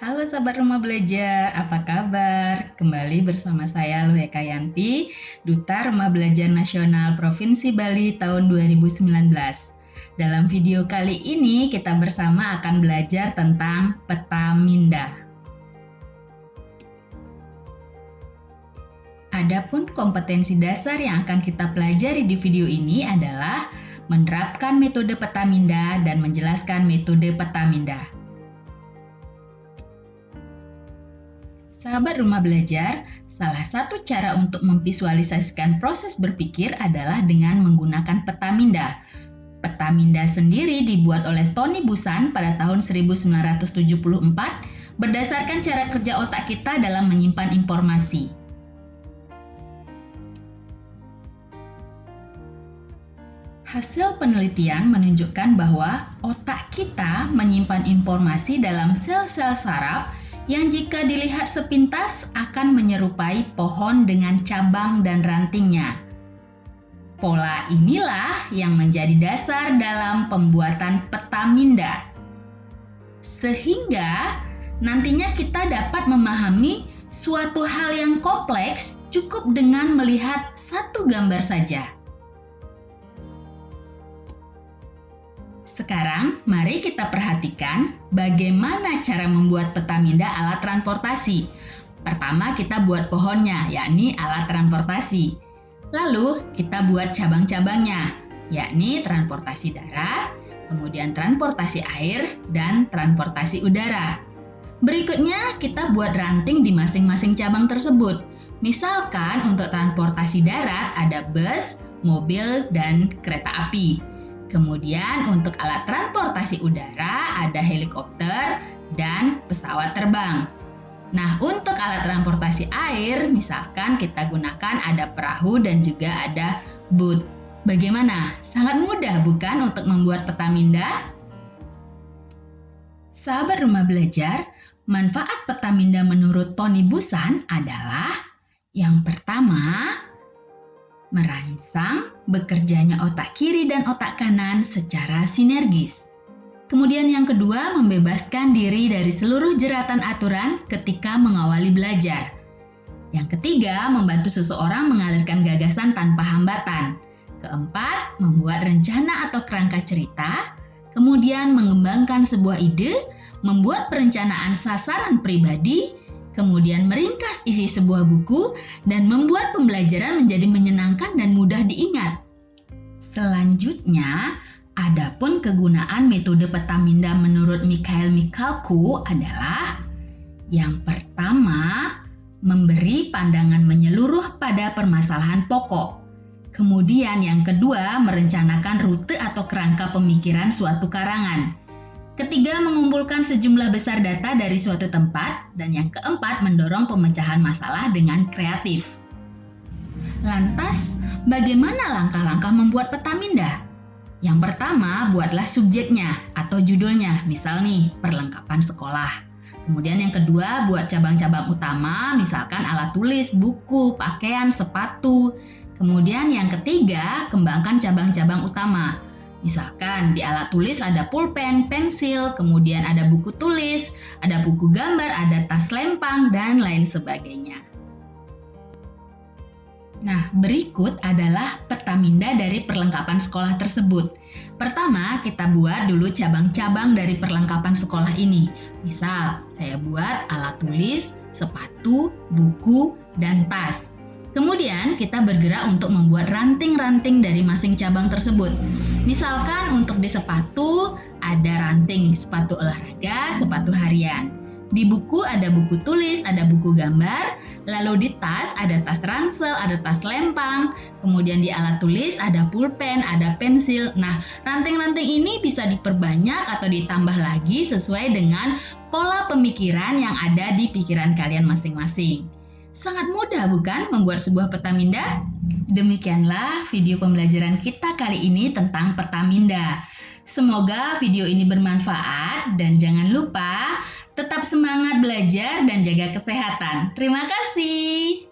Halo sahabat rumah belajar, apa kabar? Kembali bersama saya Luhe Kayanti, Duta Rumah Belajar Nasional Provinsi Bali tahun 2019. Dalam video kali ini kita bersama akan belajar tentang peta minda. Adapun kompetensi dasar yang akan kita pelajari di video ini adalah menerapkan metode peta minda dan menjelaskan metode peta minda. Sahabat rumah belajar, salah satu cara untuk memvisualisasikan proses berpikir adalah dengan menggunakan peta minda. Peta minda sendiri dibuat oleh Tony Buzan pada tahun 1974 berdasarkan cara kerja otak kita dalam menyimpan informasi. Hasil penelitian menunjukkan bahwa otak kita menyimpan informasi dalam sel-sel saraf yang jika dilihat sepintas akan menyerupai pohon dengan cabang dan rantingnya. Pola inilah yang menjadi dasar dalam pembuatan peta minda. Sehingga nantinya kita dapat memahami suatu hal yang kompleks cukup dengan melihat satu gambar saja. Sekarang, mari kita perhatikan bagaimana cara membuat peta minda alat transportasi. Pertama, kita buat pohonnya, yakni alat transportasi. Lalu, kita buat cabang-cabangnya, yakni transportasi darat, kemudian transportasi air, dan transportasi udara. Berikutnya, kita buat ranting di masing-masing cabang tersebut. Misalkan, untuk transportasi darat ada bus, mobil, dan kereta api. Kemudian untuk alat transportasi udara ada helikopter dan pesawat terbang. Nah, untuk alat transportasi air, misalkan kita gunakan ada perahu dan juga ada boot. Bagaimana? Sangat mudah bukan untuk membuat peta minda? Sahabat rumah belajar, manfaat peta minda menurut Tony Buzan adalah yang pertama, merangsang bekerjanya otak kiri dan otak kanan secara sinergis. Kemudian yang kedua, membebaskan diri dari seluruh jeratan aturan ketika mengawali belajar. Yang ketiga, membantu seseorang mengalirkan gagasan tanpa hambatan. Keempat, membuat rencana atau kerangka cerita. Kemudian mengembangkan sebuah ide, membuat perencanaan sasaran pribadi, kemudian meringkas isi sebuah buku, dan membuat pembelajaran menjadi menyenangkan dan mudah diingat. Selanjutnya, adapun kegunaan metode peta minda menurut Mikhail Michalko adalah yang pertama, memberi pandangan menyeluruh pada permasalahan pokok. Kemudian yang kedua, merencanakan rute atau kerangka pemikiran suatu karangan. Ketiga, mengumpulkan sejumlah besar data dari suatu tempat. Dan yang keempat, mendorong pemecahan masalah dengan kreatif. Lantas, bagaimana langkah-langkah membuat peta minda? Yang pertama, buatlah subjeknya atau judulnya. Misal nih, perlengkapan sekolah. Kemudian yang kedua, buat cabang-cabang utama, misalkan alat tulis, buku, pakaian, sepatu. Kemudian yang ketiga, kembangkan cabang-cabang utama. Misalkan di alat tulis ada pulpen, pensil, kemudian ada buku tulis, ada buku gambar, ada tas lempang, dan lain sebagainya. Nah, berikut adalah peta minda dari perlengkapan sekolah tersebut. Pertama, kita buat dulu cabang-cabang dari perlengkapan sekolah ini. Misal, saya buat alat tulis, sepatu, buku, dan tas. Kemudian kita bergerak untuk membuat ranting-ranting dari masing cabang tersebut. Misalkan untuk di sepatu ada ranting sepatu olahraga, sepatu harian. Di buku ada buku tulis, ada buku gambar. Lalu di tas ada tas ransel, ada tas lempang. Kemudian di alat tulis ada pulpen, ada pensil. Nah, ranting-ranting ini bisa diperbanyak atau ditambah lagi sesuai dengan pola pemikiran yang ada di pikiran kalian masing-masing. Sangat mudah bukan membuat sebuah peta minda? Demikianlah video pembelajaran kita kali ini tentang peta minda. Semoga video ini bermanfaat dan jangan lupa tetap semangat belajar dan jaga kesehatan. Terima kasih.